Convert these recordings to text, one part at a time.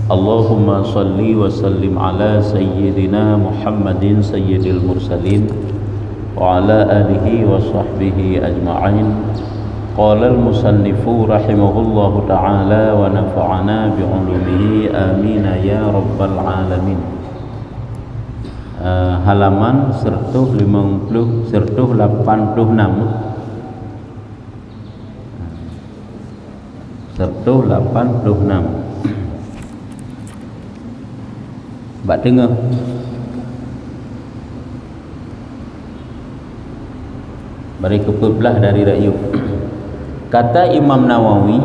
Allahumma salli wa sallim ala sayyidina Muhammadin sayyidil mursalin wa ala alihi wa sahbihi ajma'in. Qala al-musannifu rahimahullahu ta'ala wa nafa'ana bi'ulumihi amin ya rabbal alamin. Halaman 186 Bak dengar bari kepebelah dari rakyat. Kata Imam Nawawi,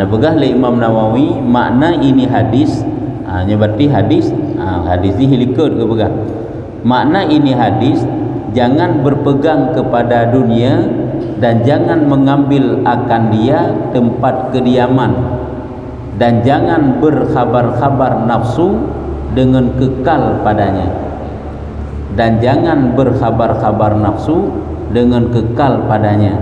pegah le Imam Nawawi makna ini hadis, nya berarti hadis ni hilikut ke pegah. Makna ini hadis, jangan berpegang kepada dunia dan jangan mengambil akan dia tempat kediaman, dan jangan berkhabar-khabar nafsu dengan kekal padanya, dan jangan berkhabar-khabar nafsu dengan kekal padanya,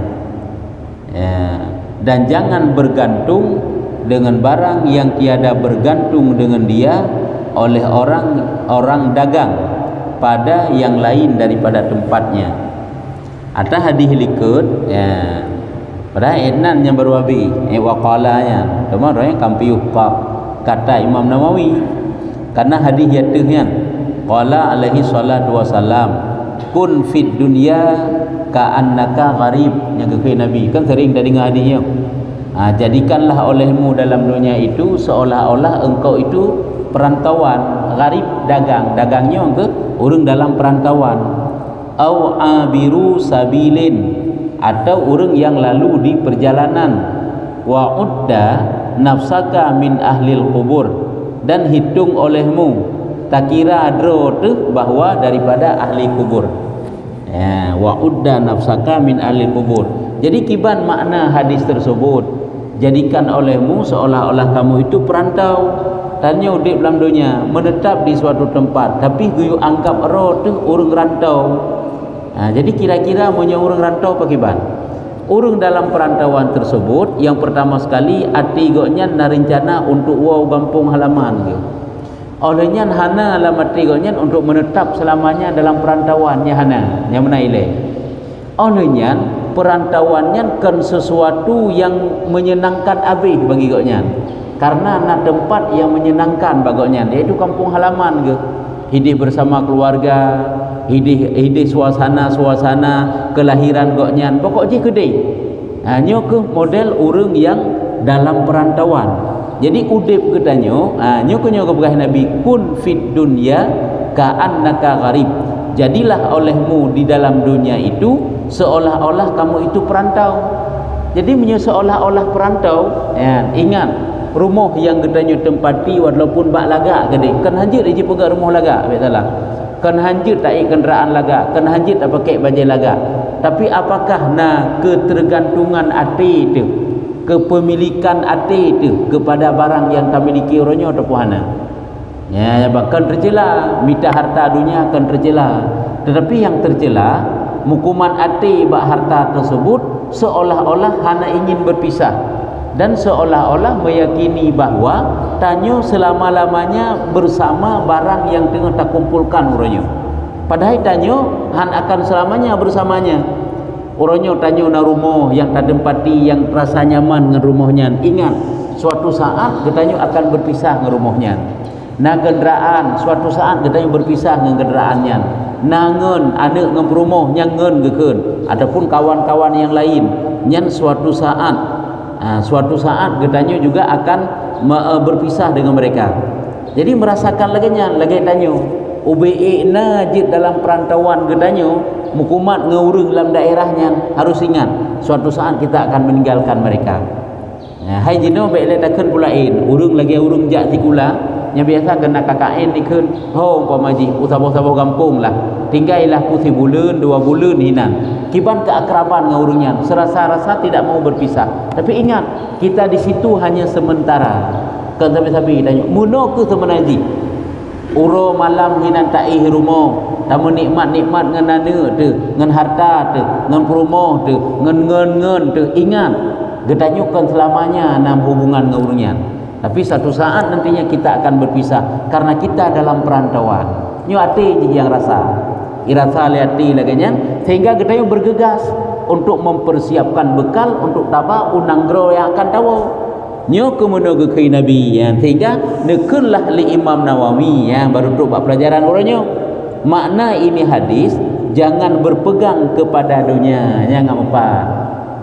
dan jangan bergantung dengan barang yang tiada bergantung dengan dia oleh orang dagang pada yang lain daripada tempatnya. Atau hadis likut pada enan yang berwabi waqalanya teman orang yang kampiuh kata Imam Nawawi, karena hadis yatuhnya qala alaihi salatu wasalam kun fid dunya ka'annaka gharib, yang ke Nabi kan sering dah dengar hadisnya. Jadikanlah olehmu dalam dunia itu seolah-olah engkau itu perantauan. Gharib dagangnya ke orang dalam perantauan. Au abiru sabilin, atau orang yang lalu di perjalanan. Wa udda nafsaka min ahlil kubur, dan hitung olehmu tak kira adro tu bahawa daripada ahli kubur. Wa udda nafsaka min ahli kubur. Jadi kiban makna hadis tersebut, jadikan olehmu seolah-olah kamu itu perantau, tanya udip dalam dunia, menetap di suatu tempat, tapi guyu anggap roh tu orang rantau. Jadi kira-kira punya orang rantau apa kiban? Orang dalam perantauan tersebut, yang pertama sekali hati goknya narencana untuk kampung halaman ke. Olehnya hana alamat goknya untuk menetap selamanya dalam perantauannya hana, yang mana ile. Olehnya perantauannya kan sesuatu yang menyenangkan habis bagi goknya. Karena nak tempat yang menyenangkan bagoknya, iaitu kampung halaman ke. Hidup bersama keluarga, hidup suasana kelahiran goknya, pokoknya kedai. Nyo ke model orang yang dalam perantauan. Jadi udip ketanyo, nyo ke berkah Nabi kun fid dunya ka'annaka gharib. Jadilah olehmu di dalam dunia itu seolah-olah kamu itu perantau. Jadi menyo seolah-olah perantau, ingat rumah yang gedanya tempati walaupun bak lagak gede kan hanjir je pegang rumah lagak betul lah, kan hanjir tak kenderaan lagak, kan hanjir tak pakai baju lagak. Tapi apakah ketergantungan hati itu, kepemilikan hati itu kepada barang yang tak miliki orangnya atau puhana, bahkan tercela minta harta dunia akan tercela. Tetapi yang tercela mukuman hati bak harta tersebut seolah-olah hana ingin berpisah, dan seolah-olah meyakini bahawa tanyo selama-lamanya bersama barang yang tengah tak kumpulkan orangnya. Padahal tanyo han akan selamanya bersamanya. Orangnya tanyo na rumah yang tak tempati, yang terasa nyaman dengan rumahnya. Ingat, suatu saat ketanyo akan berpisah dengan rumahnya. Na kenderaan, suatu saat ketanyo berpisah dengan kenderaannya. Nangen anak dengan rumah nyangen geken, ataupun kawan-kawan yang lain. Nyan suatu saat katanya juga akan berpisah dengan mereka. Jadi merasakan lagi tanyo UBE najid dalam perantauan katanya mukumat ngurung dalam daerahnya, harus ingat suatu saat kita akan meninggalkan mereka. Hai jino baiklah takkan pulain urung lagi urung jak tikula yang biasa kena KKN dikun umpamaji usah-usah kampung lah, tinggallah ku 1 bulan 2 bulan hinan kiban keakraban dengan urungnya, serasa-rasa tidak mau berpisah. Tapi ingat, kita di situ hanya sementara. Kan sabi-sabi tanya muno ke semenaji uro malam hinan taih rumah tamu nikmat-nikmat ngan nana tu, ngan harta tu, ngan rumah tu, ngan tu. Ingat, gedanyukan selamanya dalam hubungan dengan orangnya. Tapi satu saat nantinya kita akan berpisah karena kita dalam perantauan. Nyo hati yang rasa, irasa hati laganya, sehingga kita yang bergegas untuk mempersiapkan bekal untuk taba unanggro yang akan tahu. Nyo kemudian ke Nabi ya, sehingga nekunlah li Imam Nawawi ya, baru untuk buat pelajaran orangnya. Makna ini hadis, jangan berpegang kepada dunia, jangan apa.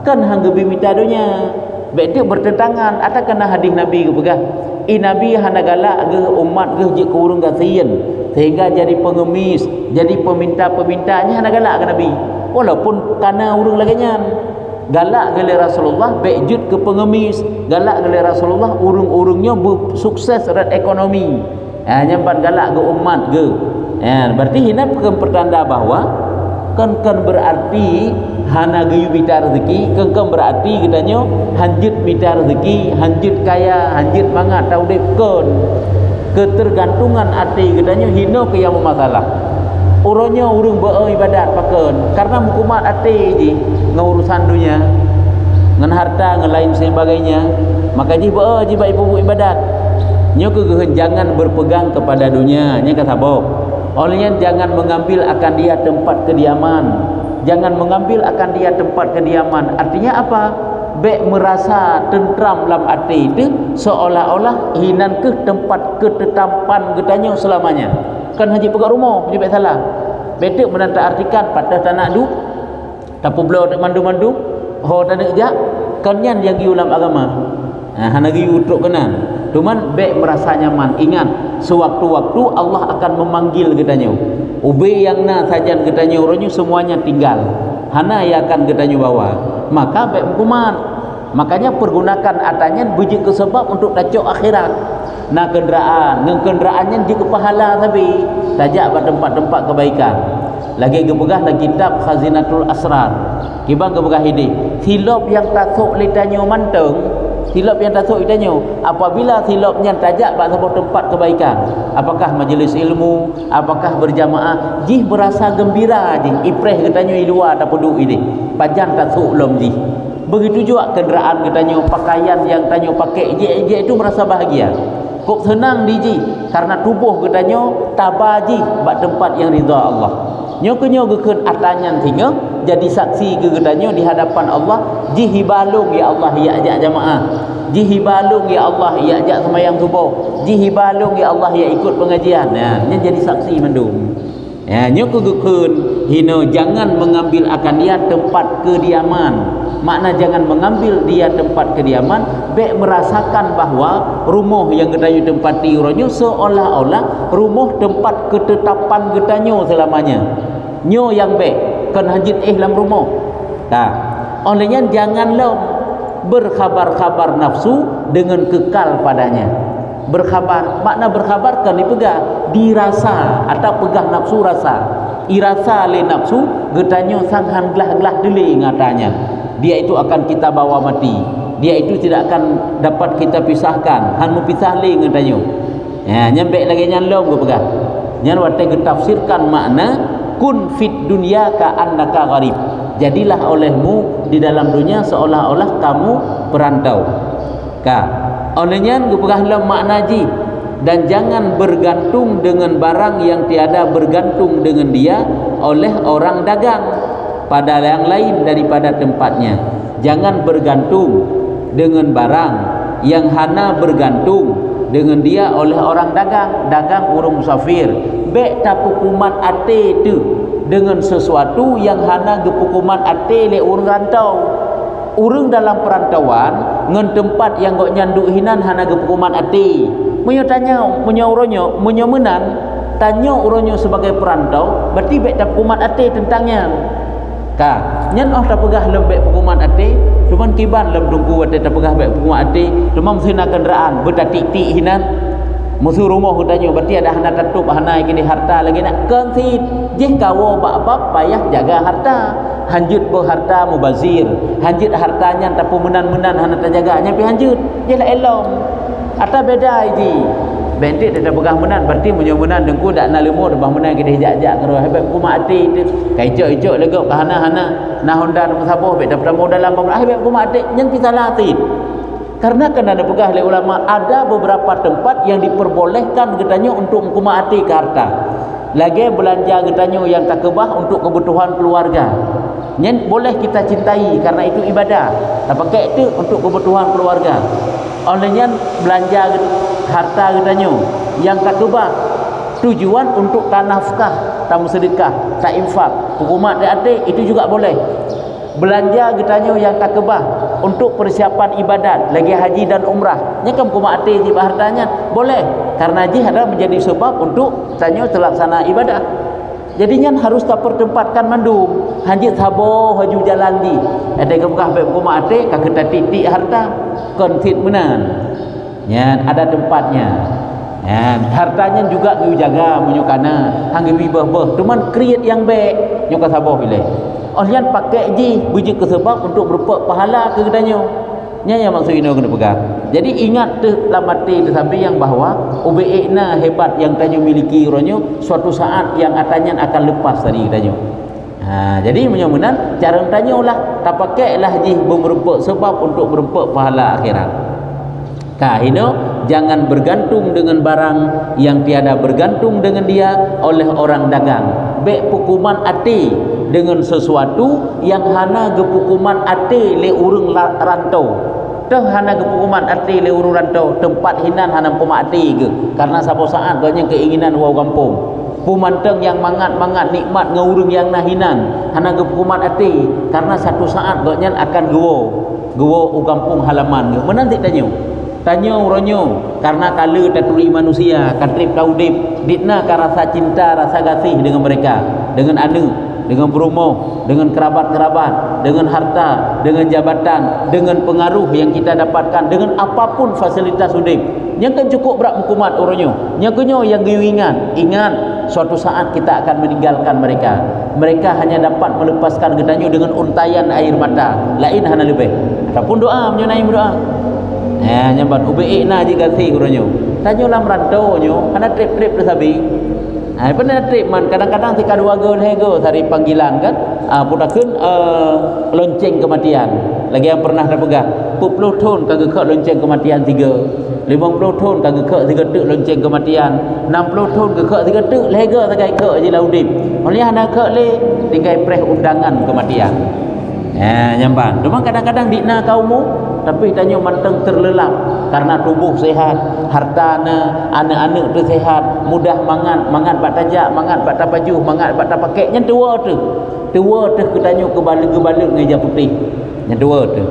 Kan hang minta dunia. Betul bertentangan ada kena hadis Nabi ke pegah. Nabi hana galak ke umat ke je kurung kasian sehingga jadi pengemis, jadi peminta-pemintanya hana galak ke Nabi. Walaupun kana urung laginya galak ke Rasulullah bejut ke pengemis, galak ke Rasulullah urung-urungnya sukses rat ekonomi. Nyampat galak ke umat ke. Berarti hina pertanda bahwa kan berarti hana gayu bita rezeki, kan berarti katanya hanjut bita rezeki, hanjut kaya, hanjut mangat tau dep kon. Ketergantungan hati katanya hina ke yang masalah. Urangnya urung beribadat paken karena hukumat hati ji ngurusan dunia, ngan harta, ngan lain sebagainya. Maka ji ji baik ibadat. Nyo kegeun jangan berpegang kepada dunia, nya kata sabok. Olehnya jangan mengambil akan dia tempat kediaman. Jangan mengambil akan dia tempat kediaman. Artinya apa? Bek merasa tentram dalam hati itu seolah-olah hinan ke tempat ketetapan getanya selamanya. Kan haji pegang rumah, haji bek salah. Betul menanta artikan pada tanah du, tapu belau mandu-mandu, ho tanah jak, kanyan yang giulam agama. Hana giu utuk kenan. Cuman bek merasa nyaman. Ingat, sewaktu-waktu Allah akan memanggil getanya. Ube yang na sajan getanya orangnya semuanya tinggal. Hana yang akan getanya bawa. Maka bek hukuman. Makanya pergunakan atanya biji kesebab untuk dacok akhirat. Nah kenderaannya di kepahala tapi tajak pada tempat-tempat kebaikan. Lagi kepegah lagi kitab Khazinatul Asrar. Kibang kepegah ini. Silop yang tasuk litanya manteng. Silap yang tasuk itanya apabila silapnya tajak pada sebuah tempat kebaikan, apakah majlis ilmu, apakah berjamaah, jih berasa gembira jih ipreh katanya di luar tak peduk ini pajan tasuk lom jih. Begitu juga kenderaan katanya, pakaian yang tanya pakai jih itu merasa bahagia, kok senang diji karena tubuh katanya tabaji bak tempat yang ridha Allah. Nyo geken atanyan sehingga jadi saksi kegetanya di hadapan Allah. Jihibalung ya Allah ya ajak jamaah, jihibalung ya Allah ya ajak sembahyang subuh, jihibalung ya Allah ya ikut pengajian. Nya jadi saksi mendung. Nyo geken hino jangan mengambil akan dia tempat kediaman. Makna jangan mengambil dia tempat kediaman, bek merasakan bahwa rumah yang getanya tempati uranyo seolah-olah rumah tempat ketetapan getanya selamanya. Nyo yang bek kan hajit dalam rumah. Olehnya janganlah berkhabar-khabar nafsu dengan kekal padanya. Berkhabar, makna berkhabar kan dipegang, dirasa atau pegah nafsu rasa. Irasa le nafsu getanya sanghan gelah-gelah deli ngatanya. Dia itu akan kita bawa mati. Dia itu tidak akan dapat kita pisahkan. Han mu pisah le ngatanya. Nyambek lagi nyalom go pegang. Nyan wate getafsirkan makna kun fit dunya ka annaka gharib. Jadilah olehmu di dalam dunia seolah-olah kamu perantau. Olehnya gepegahlah makna ji, dan jangan bergantung dengan barang yang tiada bergantung dengan dia oleh orang dagang pada yang lain daripada tempatnya. Jangan bergantung dengan barang yang hana bergantung dengan dia oleh orang dagang urung musafir. Bek tapukuman ate tu dengan sesuatu yang hana gepukuman ate le urang rantau. Urang dalam perantauan ngan tempat yang gok nyanduk hinan hana gepukuman ate. Munyo tanya, munyo uronyo, munyo menan tanya uronyo sebagai perantau, berarti bek tapukuman ate tentangnya. Nyan tapegah lembek pukuman ate, cuman kiban lem dungku ate tapegah bek pukuman ate, cuma mesina kenderaan bertatik-tik hinan. Musuh rumah hutanya berarti ada hana tutup hana kini harta lagi nak konsit jeh kawo bab payah jaga harta. Hanjut berharta mubazir, hanjut hartanya tapi menan-menan hana terjaga nya pi hanjut je lah elong. Ata beda ji. Bentik dah pegah menan berarti munyo menan dengku dak na lemo dah menan kini jak-jak karo hebek kuma ati tu. Kaicok-icok legok hana-hana nah Honda musabah bek dapat dalam hebek kuma ati nyen pi salah ati. Karena kena ada pegah oleh ulama, ada beberapa tempat yang diperbolehkan katanya untuk mengkumati ke harta. Lagi belanja katanya yang tak kebah untuk kebutuhan keluarga. Yang boleh kita cintai karena itu ibadah. Tak pakai itu untuk kebutuhan keluarga. Olehnya belanja harta katanya yang tak kebah tujuan untuk tak nafkah, tak sedekah, tak infak, hukumat tak ada, itu juga boleh. Belanja katanya yang tak kebah untuk persiapan ibadat, lagi haji dan umrah, nya kan hukumat ada di hartanya, boleh. Karena haji adalah menjadi sebab untuk tanya terlaksana ibadah. Jadinya harus tak pertempatkan mandum. Haji sabo haju jalan di. Ada kebah hukumat ada, kata titik harta, konfit menan. Ya, ada tempatnya. Ya, hartanya juga you jaga menyukana hang bibah-bah cuman create yang baik nyuka sabah pilih olian pakai je biji kesebab untuk berbuat pahala ke kedanyo nya yang maksud ini kena pegang. Jadi ingat tu lamati tu sampai yang bahawa ubeikna hebat yang tanyo miliki ronyo suatu saat yang atanya akan lepas dari kedanyo. Jadi mudah-mudahan cara tanyo lah tak pakailah je berbuat sebab untuk berbuat pahala akhirat. Kahino jangan bergantung dengan barang yang tiada bergantung dengan dia oleh orang dagang. Bek pukuman ati dengan sesuatu yang hana gepukuman ati le urang rantau. Dah hana gepukuman ati le urang rantau, tempat hinan hana puma ati ke. Karena sabo saat banyak keinginan wau kampung. Pumanteng yang mangat-mangat nikmat ngaurung yang nahinan hana gepukuman ati karena satu saat banyak akan gewo u kampung halaman ke. Menanti tanya uronyo karena kala taturi manusia katrip kaudip ditna ka rasa cinta rasa kasih dengan mereka, dengan anak, dengan berumoh, dengan kerabat-kerabat, dengan harta, dengan jabatan, dengan pengaruh yang kita dapatkan, dengan apapun fasilitas hidup yang kan cukup berat hukumat uronyo yang kunyo yang ingat suatu saat kita akan meninggalkan mereka hanya dapat melepaskan gedanyo dengan untayan air mata lain hana lebih ataupun doa menyunai doa. Nyambat ubeikna je kasih kuronyo. Tanyo lam rantau nyo, ana trip-trip tu sabi. Pernah trip man kadang-kadang tika dua go lego sari panggilan kan. Putakeun lonceng kematian. Lagi yang pernah dah pegang 40 tahun kagak ke lonceng kematian 3. 50 tahun kagak ke 3 tek lonceng kematian. 60 tahun ke 3 tek lego tagai ke je laudip. Oleh ana ke le tinggal preh undangan kematian. Nyamban. Cuma kadang-kadang dikna kaummu tapi tanya manteng terlelap karena tubuh sehat, hartana, anak-anak tu sehat, mudah mangat bat tajak, mangat bat baju, mangat bat pakai. Yang tua tu ketanya kebalik ngeja putih. Yang tua tu.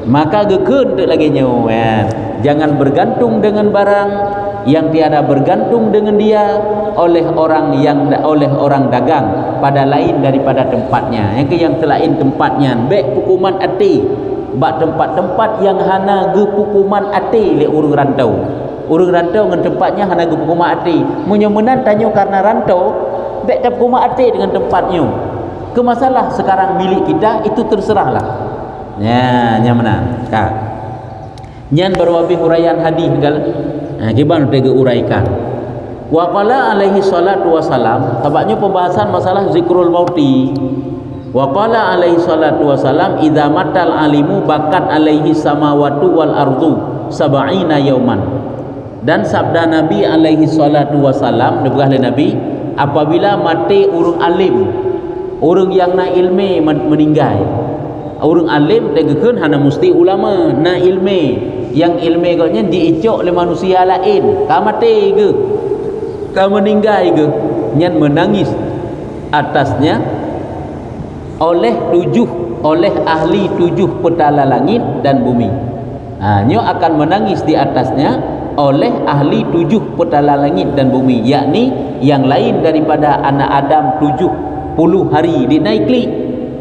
Maka gekeun tu lagi nyo. Jangan bergantung dengan barang yang tiada bergantung dengan dia oleh orang dagang pada lain daripada tempatnya. Yang selain tempatnya, baik hukuman ati bak tempat-tempat yang hana gepukuman ati le urang rantau dengan tempatnya hana gepukuman ati menyemenan tanyo karena rantau bek gepukuman ati dengan tempatnya ke masalah sekarang milik kita itu terserahlah menang nyan berwabi huraian hadis gal kiban tege uraikan wa qala alaihi salatu wasalam tabaknya pembahasan masalah zikrul mauti. Wa qala alaihi salatu wasalam idza matal alimu bakat alaihi samawati wal ardu sab'ina yauman. Dan sabda Nabi alaihi salatu wasalam dibegah oleh Nabi, apabila mati urang alim, urang yang na ilmu meninggal. Urang alim tegekeun hana mesti ulama, na ilmu. Yang ilmu katnya diicok oleh manusia lain. Ka mati ke? Ka meninggal ke? Nyan menangis atasnya oleh ahli 7 petala langit dan bumi. Nyo akan menangis di atasnya oleh ahli 7 petala langit dan bumi, yakni yang lain daripada anak Adam 70 hari dinaikli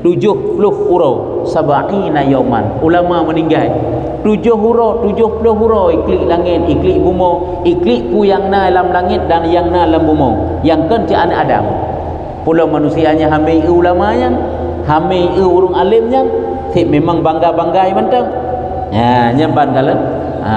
70 hurau sab'ina yauman. Ulama meninggal 70 hurau iklik langit, iklik bumi, iklik ku yang na dalam langit dan yang na dalam bumi. Yang kan anak Adam. Pulau manusianya hamil ulama yang hamil urung alimnya memang bangga-banggai mantap. Nyamban kala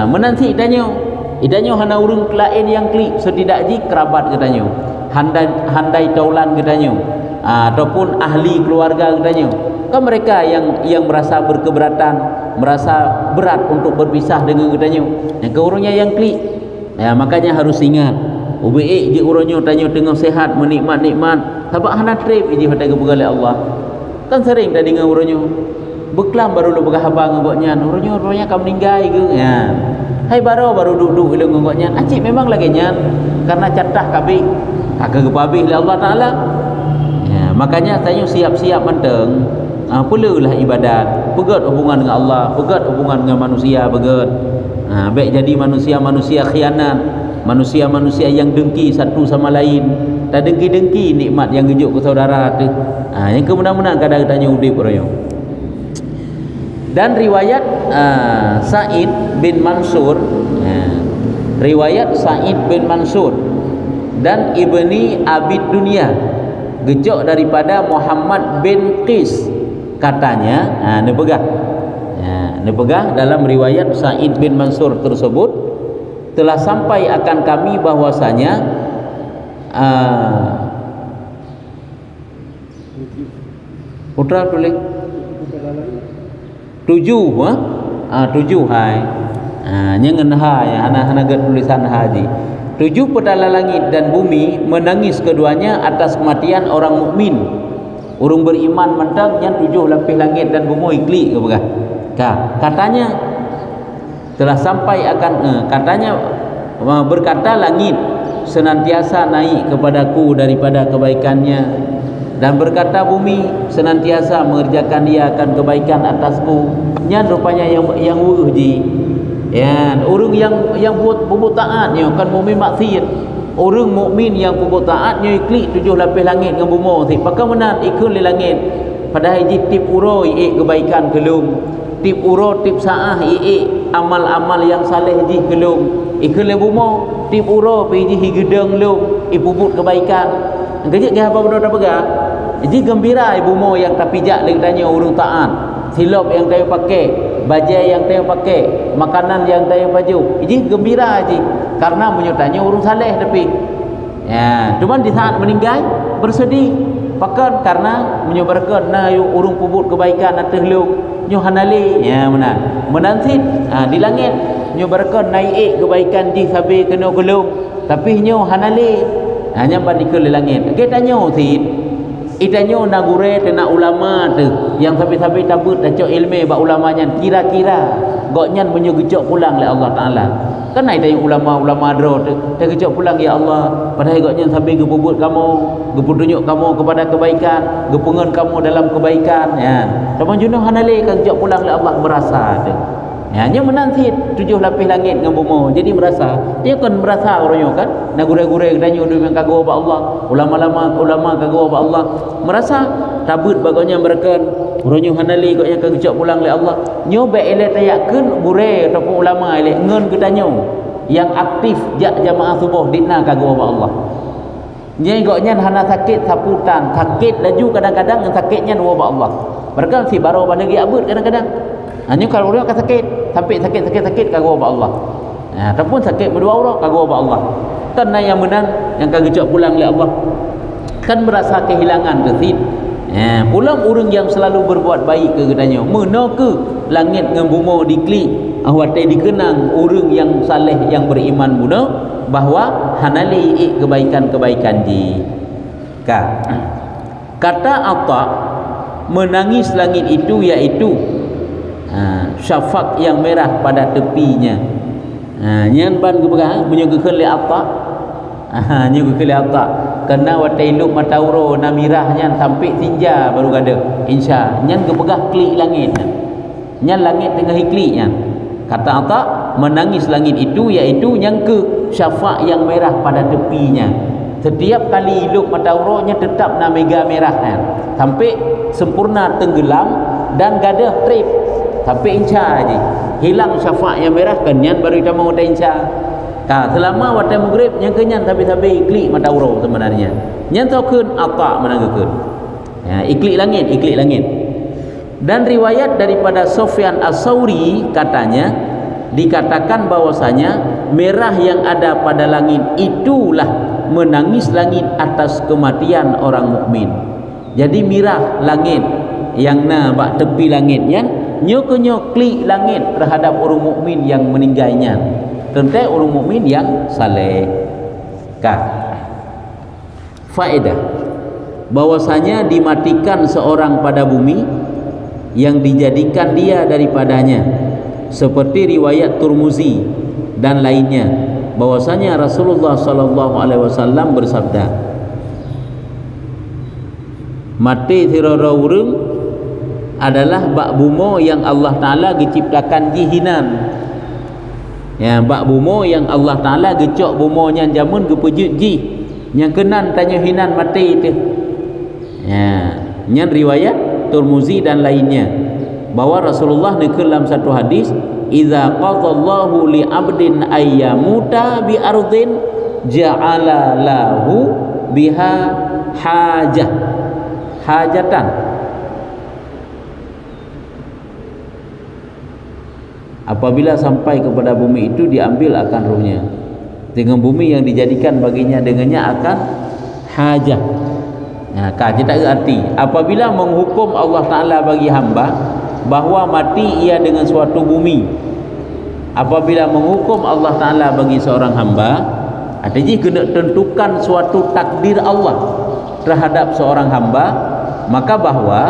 menanti idanyo hana urung lain yang klik setidak ji kerabat katanya. Handai taulan katanya. Ataupun ahli keluarga katanya. Kan mereka yang merasa berkeberatan merasa berat untuk berpisah dengan katanya. Yang ke orangnya yang klik. Ya, makanya harus ingat. Ubiik je orangnya tanya tengah sehat menikmat-nikmat. Sebab hana trip je pada kebegalai Allah. Kan sering tadi dengan orangnya. Beklam baru lu begah abang ngogoknya. Orangnya kamu meninggal ke? Ya. Hai baru duduk dengan ngogoknya. Acik memang lagi nyan karena catah kabik. Kagak kepabih oleh Allah Taala. Ya, makanya saya siap-siap menteng. Perlulah ibadat, pegat hubungan dengan Allah, pegat hubungan dengan manusia, pegat. Baik jadi manusia-manusia khianat, manusia-manusia yang dengki satu sama lain, tak dengki-dengki nikmat yang gejuk ke saudara tu. Yang kemudian kadang tanya udip orang. Dan riwayat Sa'id bin Mansur, riwayat Sa'id bin Mansur dan Ibni Abid Dunia gejuk daripada Muhammad bin Qis katanya, ni pegang dalam riwayat Sa'id bin Mansur tersebut, telah sampai akan kami bahwasanya putra tulis 7 hai nyengen hai anak-anak tulisan haji 7 petala langit dan bumi menangis keduanya atas kematian orang mukmin. Orang beriman mentang yang 7 lapis langit dan bumi iklik ke begah. Katanya telah sampai akan katanya berkata langit senantiasa naik kepadaku daripada kebaikannya, dan berkata bumi senantiasa mengerjakan dia akan kebaikan atasku. Nya rupanya yang wuh ji. Ya, orang yang buat taatnya kan mukmin maksiat. Orang mukmin yang buat taatnya iklik 7 lapis langit dengan bumi. Pakai menan ikut di langit. Padahal ji tip uro kebaikan kelum. Tip uro tip saah amal-amal yang saleh ji kelum. Ikut le bumi tip uro pi ji higedeng lum ibubut kebaikan. Gejek ke apa benda dah pegang. Ji gembira ibu mo yang tapijak lagi tanya urung taat. Silop yang tayo pakai, bajai yang tayo pakai, makanan yang tayo baju. Ji gembira ji karena menyertanya urung saleh tapi. Ya, cuma di saat meninggal bersedih. Pakan karena menyebarkan na urung pubut kebaikan atas lu. Nyo hanali. Ya benar. Menansit di langit menyebarkan naik kebaikan ji sabi kena gelung. Tapi nyo hanali. Hanya bandingkan di langit. Kita nyo sit. Itanyo nagure tena ulama tu yang sabi-sabi tabut dacok ilmu ba ulamanya kira-kira goknyan menyegejok pulang oleh Allah Taala. Kan ai tanya ulama-ulama dro tu tergejok pulang ya Allah. Padahal goknyan sabi gebubut kamu, geputunjuk kamu kepada kebaikan, gepungan kamu dalam kebaikan ya. Taman juno hanale kan gejok pulang oleh Allah berasa tu. Ya, nya menansit 7 lapis langit dengan bumi. Jadi merasa, dia kan merasa orangnya kan. Nak gure-gure danyo dengan kagau ba Allah. Ulama kagau ba Allah. Merasa tabut baganya mereka orangnya hanali kok yang kagejak pulang oleh Allah. Nyo be ele tayakkeun gure ataupun ulama ele ngeun ke danyo yang aktif jak jamaah subuh dina kagau ba Allah. Nyai goknya hana sakit saputan, sakit laju kadang-kadang yang sakitnya dua ba Allah. Mereka si baru lagi abut kadang-kadang. Hanya kalau orang akan sakit kagau ba Allah. Ataupun sakit berdua orang kagau ba Allah. Kan yang menang yang kagejak pulang oleh Allah. Kan merasa kehilangan kesit. Pulang orang yang selalu berbuat baik ke katanya. Mana ke langit dengan bumi diklik awate dikenang orang yang saleh yang beriman muda bahawa hanali kebaikan-kebaikan ji. Kata Atta menangis langit itu iaitu syafaq yang merah pada tepinya. Nyan ban kebegang menyuguhkan li Atta. Nyuguhkan li Atta. Kena watai luk matauro namirah nyan sampai tinja baru ada. Insya nyan kebegah klik langit. Nyan langit tengah klik nyan. Kata Atta menangis langit itu iaitu yang ke syafaq yang merah pada tepinya. Setiap kali luk matauronya tetap na mega merah kan. Sampai sempurna tenggelam dan gadah trip. Sampai insya aja hilang syafaq yang merah kan nyan baru kita mau insya. Selama waktu maghrib yang kenyan tapi iklik matauro sebenarnya. Nyan taukeun Atta menangkeun. Ya, iklik langit. Dan riwayat daripada Sufyan As-Sauri katanya dikatakan bahwasanya merah yang ada pada langit itulah menangis langit atas kematian orang mukmin. Jadi merah langit yang na bak tepi langitnya nyo klik langit terhadap orang mukmin yang meninggalnya tentang orang mukmin yang saleh. Faedah bahwasanya dimatikan seorang pada bumi yang dijadikan dia daripadanya, seperti riwayat Turmuzi dan lainnya, bahwasanya Rasulullah sallallahu alaihi wasallam bersabda, mati tirara urang adalah bak bumo yang Allah Taala diciptakan jihinan. Ya, bak bumo yang Allah Taala gecok bumonya jamun gepejut ji yang kenan tanya hinan mati itu. Ya, yang riwayat Turmuzi dan lainnya, bahwa Rasulullah nekul dalam satu hadis, idza qadallahu li 'abdin ayyamuta bi ardin ja'ala lahu biha hajatan. Apabila sampai kepada bumi itu, diambil akan ruhnya. Dengan bumi yang dijadikan baginya, dengannya akan hajat. Nah, kita arti apabila menghukum Allah Ta'ala bagi hamba bahawa mati ia dengan suatu bumi, apabila menghukum Allah Ta'ala bagi seorang hamba, artinya kena tentukan suatu takdir Allah terhadap seorang hamba, maka bahawa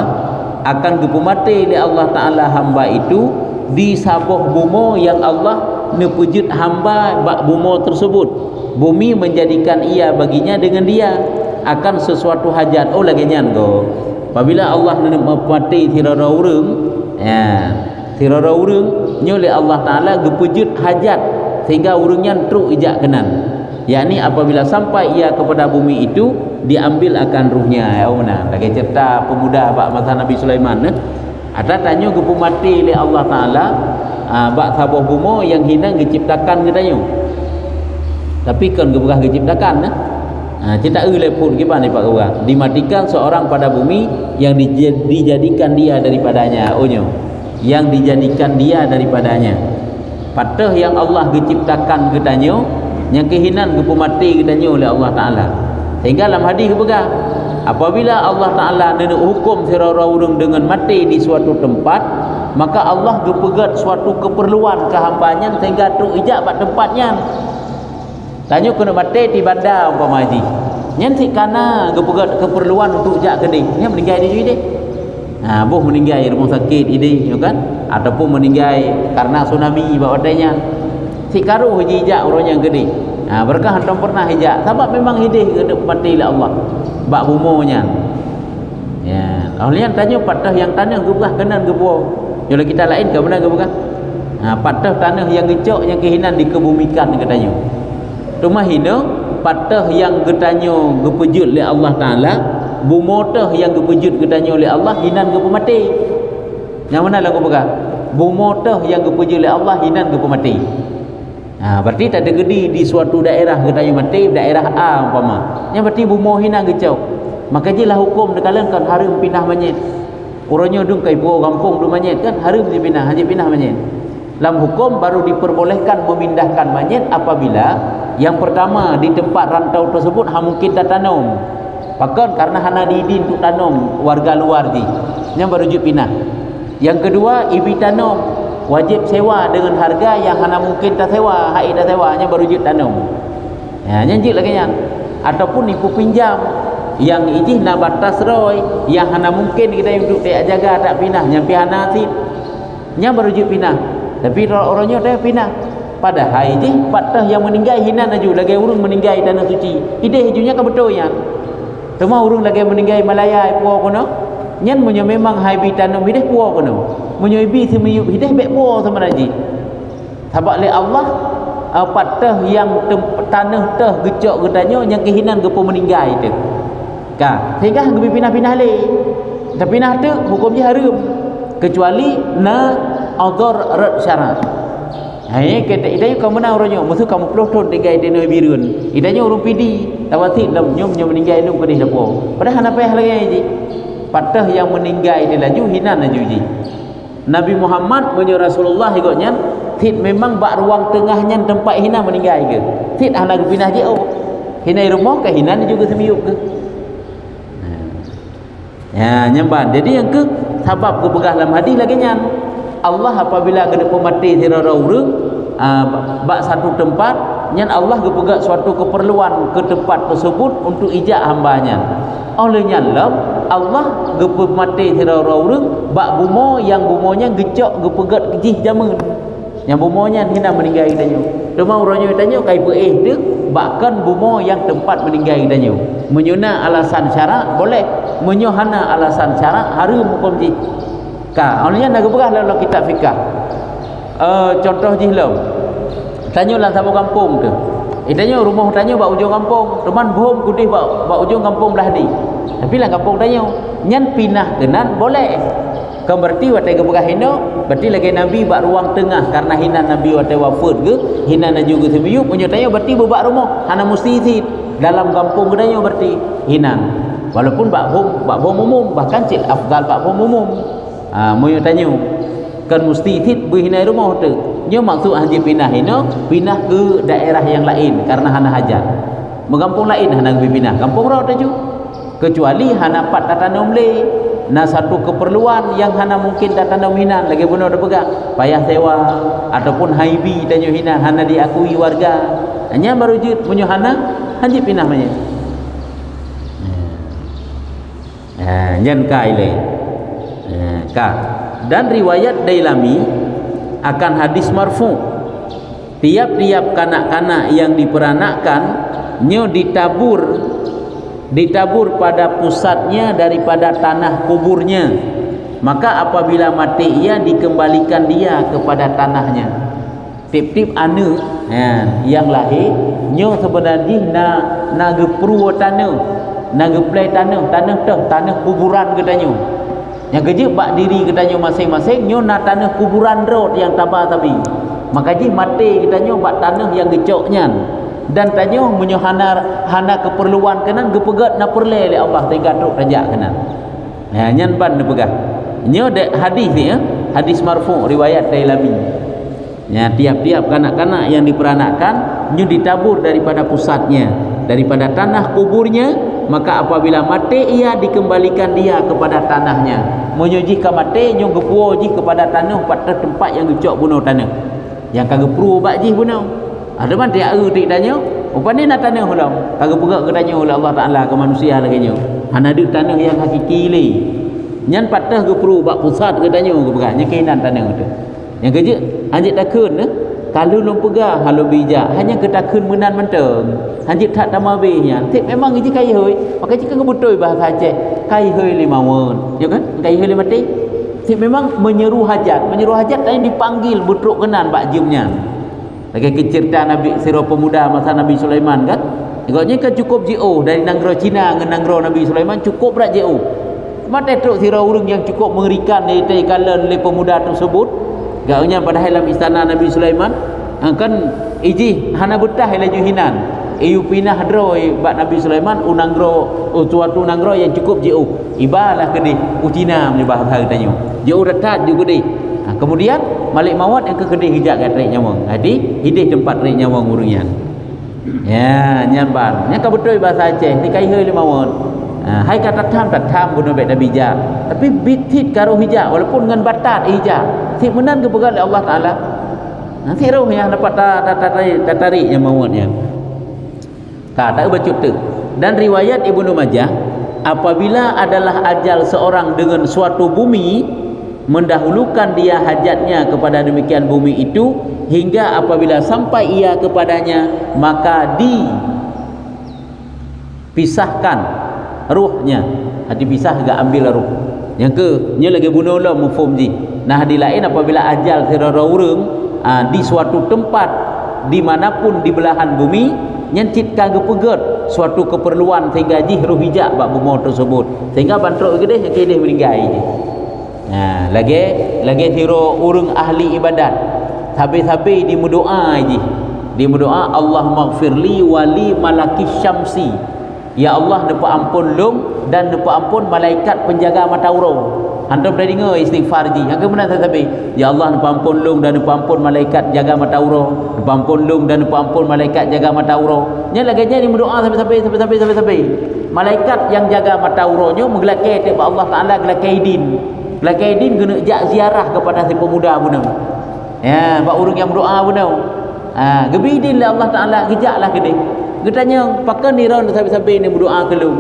akan mati oleh Allah Ta'ala hamba itu di sabuh bumo yang Allah nepujut hamba bak bumo tersebut. Bumi menjadikan ia baginya dengan dia akan sesuatu hajat. Oh lagi nyan go. Apabila Allah mati tirara urang, ya, tirara urang nyole Allah Taala gepujut hajat sehingga urangnya truk ijak kenan. Yakni apabila sampai ia kepada bumi itu, diambil akan ruhnya. Ya mana? Lagi cerita pemuda bak masa Nabi Sulaiman, ada tanya gepu mati oleh Allah Taala bak sabuh bumo yang hinang diciptakan katanya. Tapi kan gebah diciptakan kita pun gimana Pak Gua, dimatikan seorang pada bumi yang dijadikan dia daripadanya. Onyo yang dijadikan dia daripadanya, patah yang Allah diciptakan katanya, yang kehinan gepu mati katanya oleh Allah Taala. Sehingga dalam hadis gebah, apabila Allah Taala nak hukum sirara urang dengan mati di suatu tempat, maka Allah gepegat suatu keperluan ke hambanya sehingga tu ijak pada tempatnya. Tanya kena mati di bandar umpama haji. Nyantik kana gepegat keperluan untuk ijak kedai. Nya meninggal dia juga. Boh meninggal rumah sakit ini, kan? Ataupun meninggal karena tsunami bawa adanya. Si karu haji ijak orang yang gede. Berkah hantam pernah ijak. Sebab memang hidih kena mati oleh Allah. Bak bumonya. Ya, ahlian tanya patah yang tanah gebah kenan gebuah. Kalau kita lain ke mana gebah? Patah tanah yang gecok yang kehinan dikebumikan katanya. Rumah hina patah yang getanya gepejut oleh Allah Taala, bumotah yang gepejut getanya oleh Allah hinan gepu mati. Yang mana lagu pegang? Bumotah yang gepejut oleh Allah hinan gepu mati. Berarti tak ada gedi di suatu daerah getanya mati, daerah A umpama. Yang berarti bumo hinan gecok. Maka jelah hukum dekalan kan harum pindah manyet. Orangnya dung kai buah kampung du manyet kan harum dipindah, haji pindah manyet. Dalam hukum baru diperbolehkan memindahkan manyet apabila yang pertama di tempat rantau tersebut mungkin tak tanam. Bahkan karena hana diidin untuk tanam warga luar je. Yang baru juk pindah. Yang kedua, ibi tanam wajib sewa dengan harga yang hana mungkin tak sewa, hai tak sewa, yang baru juk tanam. Ya, nyanjik lagi yang ataupun ibu pinjam yang ijih na batas roy yang hana mungkin kita untuk tak jaga tak pindah, nyampi hana sip. Yang baru juk pindah. Tapi orangnya dah pindah. Padahal je patah yang meninggal hinan aju lagi urang meninggal tanah suci. Ide hijunya ke betul yang. Cuma urang lagi meninggal Malaya puau kono. Nyen munyo memang hai bi tanam hidah puau kono. Munyo ibi semiyup hidah bek puau sama naji. Sebab le Allah patah yang tanah teh gecok getanya yang kehinan gepo meninggal itu. Sehingga gebi pindah-pindah le. Tapi pindah tu hukumnya haram. Kecuali na adhar rad syarat. Hai kata idanya kamu mana orangnya musuh kamu peloton dengan idenya birun idanya orang pidi tawati lam nyom meninggal itu kedih dapo padahal apa yang lagi ji patah yang meninggal ini laju hinan laju ji Nabi Muhammad punya Rasulullah ikutnya tit memang bak ruang tengahnya tempat hina meninggal ke tit anak pindah je hina rumah ke hinan juga semiyup ke ya nyamban jadi yang ke sebab ke begah dalam hadis lagi nyan Allah apabila kena pemati sirara urang bak satu tempat nyan Allah gepegak suatu keperluan ke tempat tersebut untuk ijak hambanya. Olehnya Allah gepemati sirara urang bak bumo yang bumonya gecok gepegat kejih jaman. Yang bumonya hina meninggal danyo. Cuma uronyo danyo kai peih dek bahkan bumo yang tempat meninggal danyo. Menyuna alasan syarak boleh, menyohana alasan syarak haram hukum ji. Ka olehnya nak berah dalam kitab fikah. Contoh jihlam. Tanyo lah sabo kampung tu. Tanyo rumah tanyo bak ujung kampung, teman bom kudih bak ujung kampung belah ni. Tapi lah kampung tanyo nyan pinah kenan boleh. Kan berarti watai ke berah hina, berarti lagi Nabi bak ruang tengah karena hina Nabi watai wafat ke, hina na juga semiyup punya tanyo berarti bak rumah hana mesti dalam kampung tanyo berarti hina. Walaupun bak bom umum bahkan cil afdal bak bom umum. Moyo tanyo kan mesti berhina rumah tu. Nyo maksud haji pinah hina, pinah ke daerah yang lain karena hana hajat. Mengampung lain hana pinah. Kampung ro taju. Kecuali hana pat tatanum le. Na satu keperluan yang hana mungkin tatanum hina lagi benar dah pegang. Payah sewa ataupun haibi tanyo hina hana diakui warga. Hanya baru jut punyo hana haji pinah manya. Nyen kai le. Ka dan riwayat Dailami akan hadis marfu, tiap-tiap kanak-kanak yang diperanakkan nyo ditabur pada pusatnya daripada tanah kuburnya, maka apabila mati ia dikembalikan dia kepada tanahnya. Tip-tip anu yang lahir nyo sebenarnya na gepru tanah, na geplay tanah tu tanah kuburan katanya. Yang kerja bak diri katanya masing-masing nyo na tanah kuburan road yang tabah tabi. Maka ji mati katanya bak tanah yang gecoknya. Dan tanya menyo hana keperluan kenan gepegat na perle le Allah tinggal truk rajak kenan. Nyan ban na pegah. Nyo de hadis ni hadis marfu riwayat Dailami. Tiap-tiap kanak-kanak yang diperanakkan nyo ditabur daripada pusatnya, daripada tanah kuburnya, maka apabila mati ia dikembalikan dia kepada tanahnya. Menyoji ka mati nyo gepuo ji kepada tanah pada tempat yang gecok bunuh tanah. Yang kagak perlu bak ji bunuh. Ada man dia tik tanya, upane nak tanah ulang. Kagak perak ke tanya oleh Allah Taala ke manusia lagi nyo. Hana ada tanah yang hakiki le. Nyan patah ke perlu bak pusat ke tanya ke perak nyekinan tanah tu. Yang kerja anjit takun kalau lom pegah halu bijak hanya ketakun menan menteng. Anjit tak tamabihnya. Tik memangiji kai hoi. Maka jika kebetul bahasa Aceh, kai hoi limawon. Ya kan? Kai hoi mati. Tik memang menyeru hajat tadi dipanggil butruk kenan bak jimnya. Lagi cerita Nabi Sirah Pemuda masa Nabi Sulaiman kan. Agaknya kan cukup JO dari Nanggro Cina ke Nanggro Nabi Sulaiman cukup berat JO. Mata truk sirah urung yang cukup mengerikan dari kalan oleh pemuda tersebut. Agaknya pada dalam istana Nabi Sulaiman kan iji hana betah laju hinan. Iu pinah droi bak Nabi Sulaiman unanggro suatu nanggro yang cukup JO. Ibalah ke di Ucina menyebah hartanya. JO retat juga di. Kemudian Malik Mawat yang kekedih hijak kat rik nyawang. Hadi hidih tempat rik nyawang urungnya. Ya, nyamban. Nya ka betul bahasa Aceh ni kai heu limawon. Hai kata tam guna baik Nabi hijak. Tapi bitit karo hijak walaupun dengan batat hijak. Si menan ke pegang Allah Taala. Nanti roh yang dapat tarik nyamawonnya. Tak baca tu. Dan riwayat Ibnu Majah apabila adalah ajal seorang dengan suatu bumi mendahulukan dia hajatnya kepada demikian bumi itu hingga apabila sampai ia kepadanya maka dipisahkan ruhnya. Dipisah gak ambil ruh. Yang ke nya lagi bunuh lah mufhum ji. Nah di lain apabila ajal sirara urang di suatu tempat dimanapun di belahan bumi nyencit kagak pegat suatu keperluan sehingga ji ruh hijak bak bumi tersebut sehingga bantruk gede yang kedih meninggal ji. Lagi tiro urang ahli ibadat habis-habis di berdoa je. Di berdoa Allah maghfirli wali malaki syamsi. Ya Allah depa ampun lum dan depa ampun malaikat penjaga mata urang. Antum dah dengar istighfar ji. Yang kemudian tetapi ya Allah depa ampun lum dan depa ampun malaikat jaga mata urang. Depa ampun lum dan depa ampun malaikat jaga mata urang. Nya lagi di berdoa sampai. Malaikat yang jaga mata urangnya menggelak ke Allah Taala gelak kaidin. Belakang Aidin kena jak ziarah kepada si pemuda pun. Ya, pak urang yang berdoa pun. Gebidin lah Allah Taala gejaklah ke dia. Getanya pakai ni ron sampai-sampai ni berdoa ke lu.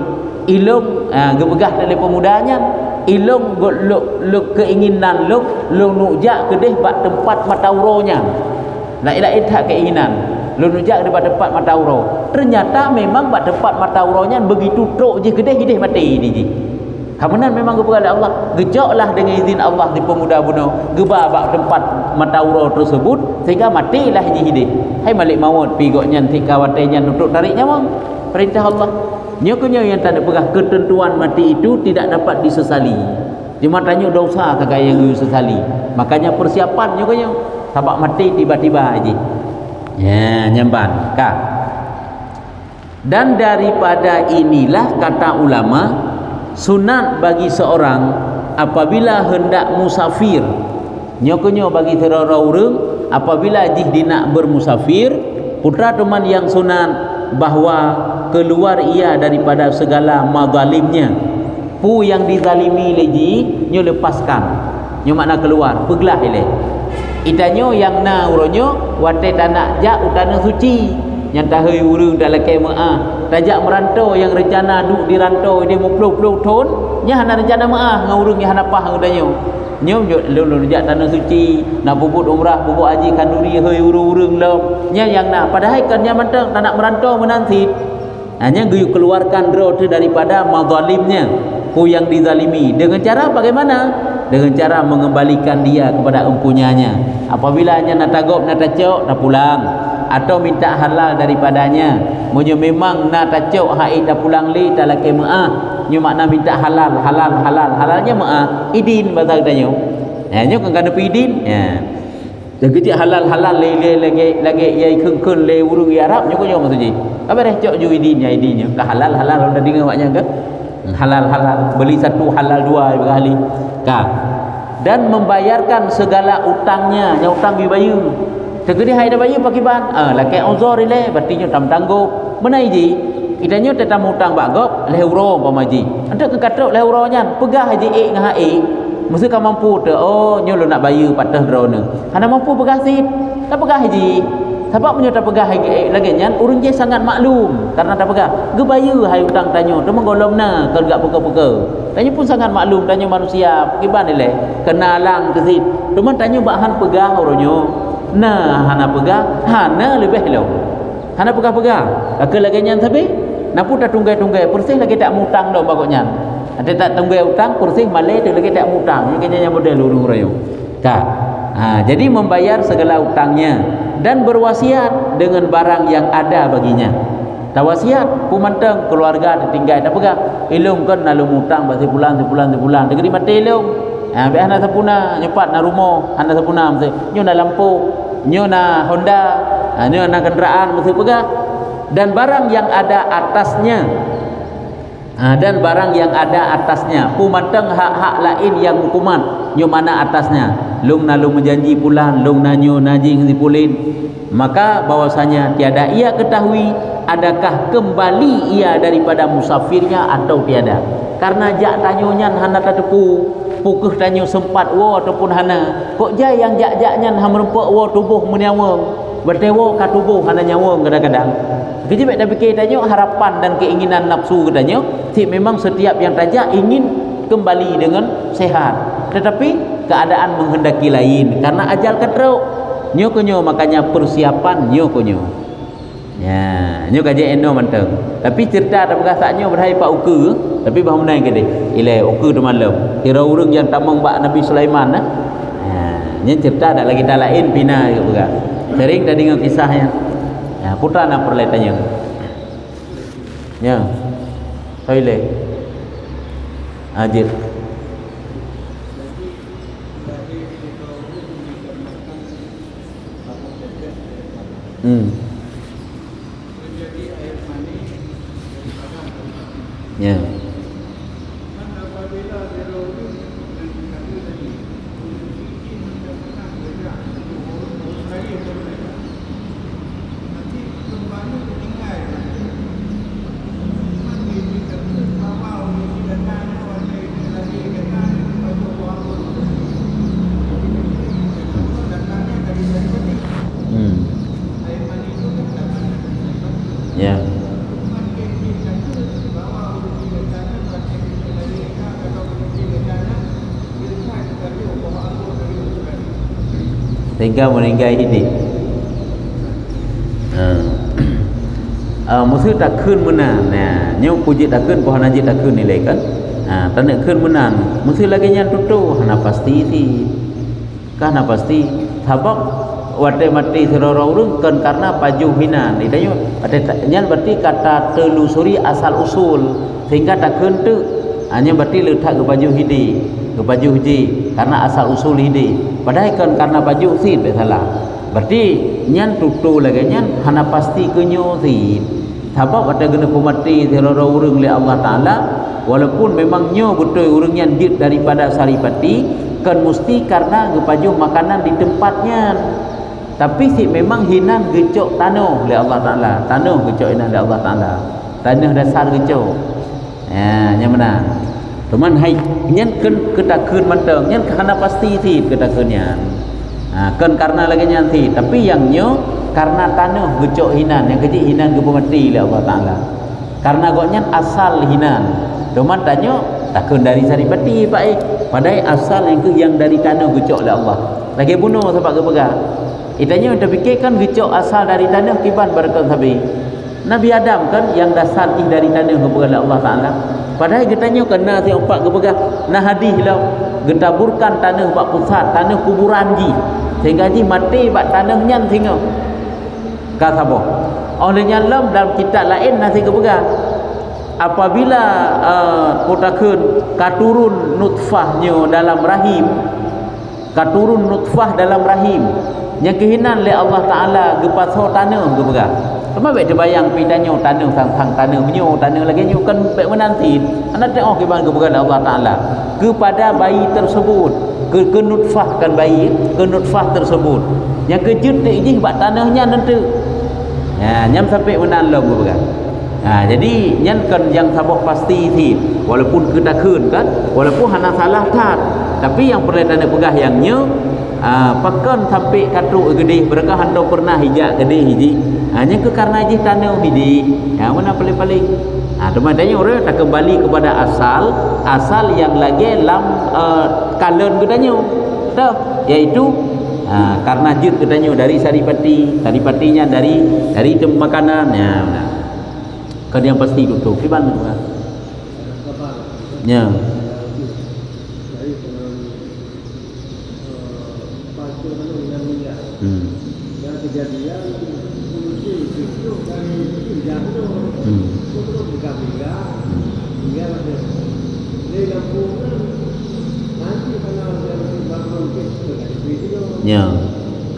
Ilung gebegah dari pemudanya. Ilung lu keinginan lu nujak ke dia bak tempat matauronya. La ilaha illa keinginan. Lu nujak ke dia bak tempat matauro. Ternyata memang bak tempat matauronya begitu tok je ke dia mati ni je. Kemudian memang kepada Allah gejaklah dengan izin Allah di pemuda bunuh geba bak tempat matauro tersebut sehingga matilah ji hidup. Hai malik maut pigoknya nanti kawatannya untuk tarik nyawa. Perintah Allah. Nyokonyo yang tak ada pegah ketentuan mati itu tidak dapat disesali. Cuma tanya dosa kakak yang sesali. Makanya persiapan nyokonyo sabak mati tiba-tiba aja. Ya, nyamban kah. Dan daripada inilah kata ulama sunat bagi seorang apabila hendak musafir nyokonyo bagi terora urang apabila jih dinak bermusafir putra teman yang sunat bahawa keluar ia daripada segala mazalimnya pu yang dizalimi leji nyo lepaskan nyo makna keluar peglah ile itanyo yang na uronyo wate tanak jak utana suci nyata heu urang dak lakai maah tajak merantau yang rencana duk di rantau dia mupluh-pluh ton nya hana rencana maah ngau urang yang hana pah ngedanyo nyo lu jak tanah suci nak bubut umrah bubut haji kanduri heu urang-urang lom nya yang nak padahal kan nya mantang tak nak merantau menanti hanya geyu keluarkan roh daripada mazalimnya ku yang dizalimi dengan cara bagaimana dengan cara mengembalikan dia kepada empunyanya apabila hanya nak tagop nak tacok nak pulang atau minta halal daripadanya munyo memang nak tacok haid dah pulang li tak laki maah nyo makna minta halalnya maah idin bahasa katanya nyo kan kena idin ya jadi halal lagi yai keun le urung Arab nyo ko maksud ji apa dah cok ju idin ya idinnya lah halal dah dengar maknya ke halal beli satu halal dua berkali kah dan membayarkan segala utangnya yang utang bibayu tegedi hai dah bayu pakai ban laki uzur ile berarti nyo tam tangguh menai ji idanyo tetam hutang bagop lehuro pamaji anda ke katok lehuro nyan pegah haji ngah mesti ka mampu te nyo lo nak bayu patah drone hana mampu pegah sit tak pegah haji sebab menyo tak pegah lagi nyan urang je sangat maklum karena tak pegah ge bayu hai hutang tanyo tu menggolomna kalau gak puka-puka tanyo pun sangat maklum tanyo manusia kiban ile kenalang ke sit cuma tanyo bahan pegah uronyo nah hana pegah hana lebih lo hana pegah-pegah ke lagi nyan tapi napu tak tunggai-tunggai persih lagi tak mutang dah bagoknya ada tak tunggai utang persih malai tu lagi tak mutang ni kayaknya model urung rayo tak jadi membayar segala utangnya dan berwasiat dengan barang yang ada baginya tak wasiat pumantang keluarga ditinggal tak pegah ilung kan lalu mutang basi bulan degeri mati ilung be hana sapuna nyepat na rumah hana sapuna mesti nyo na lampu nyo na Honda nyo na kenderaan mesti pegah dan barang yang ada atasnya pumantang hak-hak lain yang hukuman nyo mana atasnya lung menjanji pulang lung nanyo najing dipulin maka bahwasanya tiada ia ketahui adakah kembali ia daripada musafirnya atau tiada karena jak tanyonyan hana tatepu pukuh tanyo sempat ataupun hana kok jai yang jak-jaknya hamrempek tubuh menyawang bertewa ka tubuh hana nyawang kadang-kadang kita dak fikir tanyo harapan dan keinginan nafsu katanya memang setiap yang tajak ingin kembali dengan sehat tetapi keadaan menghendaki lain karena ajal katruk nyo konyo makanya persiapan nyo konyo ya nyo kaje eno manteng tapi cerita tak perkataannya berhai pak uku tapi bahu menai ke dia ile uku tu malam kira urang yang tamang bak Nabi Sulaiman nya cerita dak lagi tak lain pina juga sering dah dengar kisahnya putra nak perletanya ya toilet ajir ya Ya. Sehingga meninggal hidup. Mesti tak kun menang. Nah, nyo puji tak kun pohon haji tak kun nilai kan. Tak nak kun menang. Mesti lagi nyan tutu. Hana pasti si. Hana pasti. Sabab wate mati serora urung kan karena paju hinan. Itanya nyan berarti kata telusuri asal usul sehingga tak kun tu. Hanya berarti letak ke baju hidi, ke baju hiji karena asal usul hidi. Padahal kan karena baju sid salah. Berarti nyan tutu lagi nyan hana pasti kenyo sid. Sebab ada kena pemati serora urang oleh Allah Taala walaupun memang nyo betul urang nyan jid daripada saripati kan mesti karena gepajuh makanan di tempatnya. Tapi si memang hinan gecok tanah oleh Allah Taala. Tanah gecok hinan oleh Allah Taala. Tanah dasar gecok. Ya, yang mana? Teman hai nyen ketakun manteng nyen karena pasti sid ketakunnya. Kan karena lagi nyan sid, tapi yang nyo karena tanah gecok hinan, yang kecil hinan ke pemati oleh Allah Taala. Karena goknya asal hinan. Teman tanya takun dari saripati pak padahal asal yang dari tanah gecok oleh Allah. Lagi bunuh sebab ke pegang. Itanya kita fikir kan gecok asal dari tanah kiban barakat sabi. Nabi Adam kan yang dasar dari tanah kepada Allah Taala. Padahal kitanya kena si empat kepegang nah hadis lah gentaburkan tanah bak pusat tanah kuburan ji sehingga ji mati bak tanah nyan sehingga kata boh oleh nyalam dalam kitab lain nasi kepegang apabila kotakun katurun nutfahnya dalam rahim katurun nutfah dalam rahim yang kehinan oleh Allah Taala gepaso tanah kepegang. Cuma baik terbayang pidanya tanah sang tanah menyo tanah lagi nyu kan baik menanti anda tengok gimana kepada Allah Taala kepada bayi tersebut ke nutfahkan bayi ke nutfah tersebut yang kejut tu ini bak tanahnya nanti ya nyam sampai menalom bukan. Jadi nyan kan yang sabok pasti si walaupun kita kun kan walaupun hana salah tak tapi yang perlu tanda pegah yang nyu pakan sampai katruk gede berkah anda pernah hijak gede hiji hanya ke karena hiji tanah hiji yang mana paling-paling teman tanya orang tak kembali kepada asal yang lagi lam kalen gedanya dah iaitu karena jid gedanya dari saripatinya dari makanan ya kan yang pasti itu gimana ya kejadian itu dari jatuh itu tiga hingga dari kampung nanti kalau dari bangun itu ya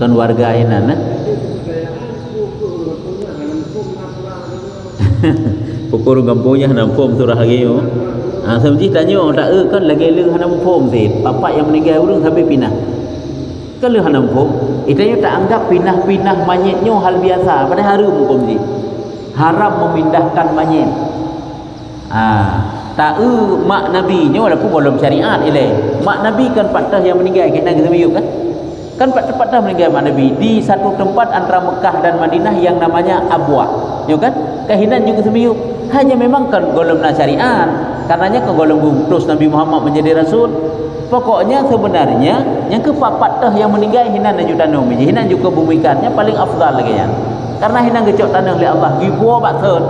kan warga ini pukul kampungnya nampom surah lagi yo sebenarnya tanya tak kan lagi lu nampom sih bapak yang meninggal urang sampai pindah kalau hanam pom itanya tak anggap pindah-pindah mayitnya hal biasa pada harum hukum ni haram memindahkan mayit tak mak nabi nya walaupun belum syariat ile mak nabi kan patah yang meninggal kita semiyuk kan patah meninggal mak nabi di satu tempat antara Mekah dan Madinah yang namanya Abwa yo kan kehinan juga semiyuk hanya memang kan golongan syariat karenanya ke golongan terus Nabi Muhammad menjadi rasul. Pokoknya sebenarnya yang kepapat yang meninggal hinan dan juta nomi hinan juga bumikannya paling afdal lagi ya karena hinan gecok tanah oleh Allah gibua baksun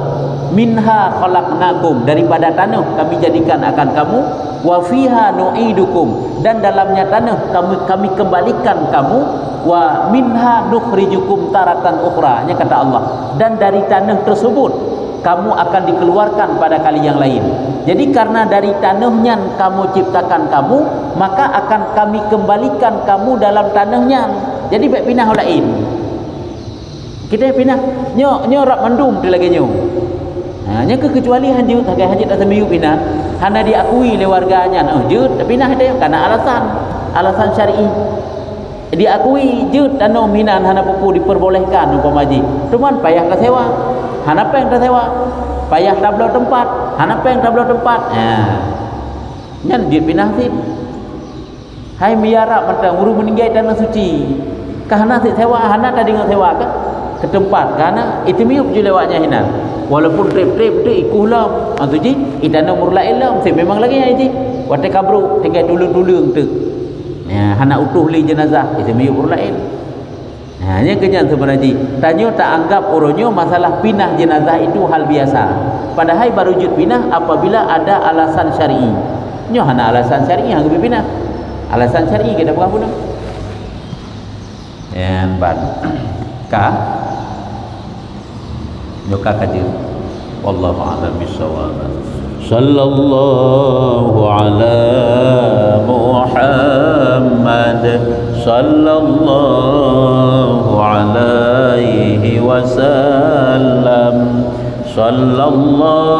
minha khalaqnakum daripada tanah kami jadikan akan kamu wa fiha nu'idukum dan dalamnya tanah kami kembalikan kamu wa minha nukhrijukum taratan ukhra nya kata Allah dan dari tanah tersebut kamu akan dikeluarkan pada kali yang lain. Jadi karena dari tanahnya kamu ciptakan kamu, maka akan kami kembalikan kamu dalam tanahnya. Jadi baik pindah lain. Kita pindah nyo rak mandum di lagi nyo. Nya kecuali hanjut haji tak sembiu pindah, hana diakui oleh warganya. Jut pindah dia karena alasan syar'i. Diakui jut tanah minan hana pupu diperbolehkan umpama haji. Cuman payah ke sewa. Hana peng dah sewa payah tablo tempat hana peng tablo tempat nyan dia pindah sit hai miara mata guru meninggal tanah suci kahana sit sewa hana tadi ngau sewa kan ke tempat kerana itu miup je lewatnya hina walaupun trip-trip tu ikulah tu ji itana umur lain lah mesti memang lagi ya ji wate kabru tinggal dulu-dulu tu ya hana utuh li jenazah itu miup umur lain hanya kenyan sebenarnya tanya tak anggap uronyo masalah pindah jenazah itu hal biasa padahal baru wujud pindah apabila ada alasan syar'i nyo hana alasan syar'i hang pindah alasan syar'i kita bukan pun yang ban ka nyoka kaje wallahu a'lam bissawab sallallahu ala Muhammad sallallahu alaihi wasallam sallallahu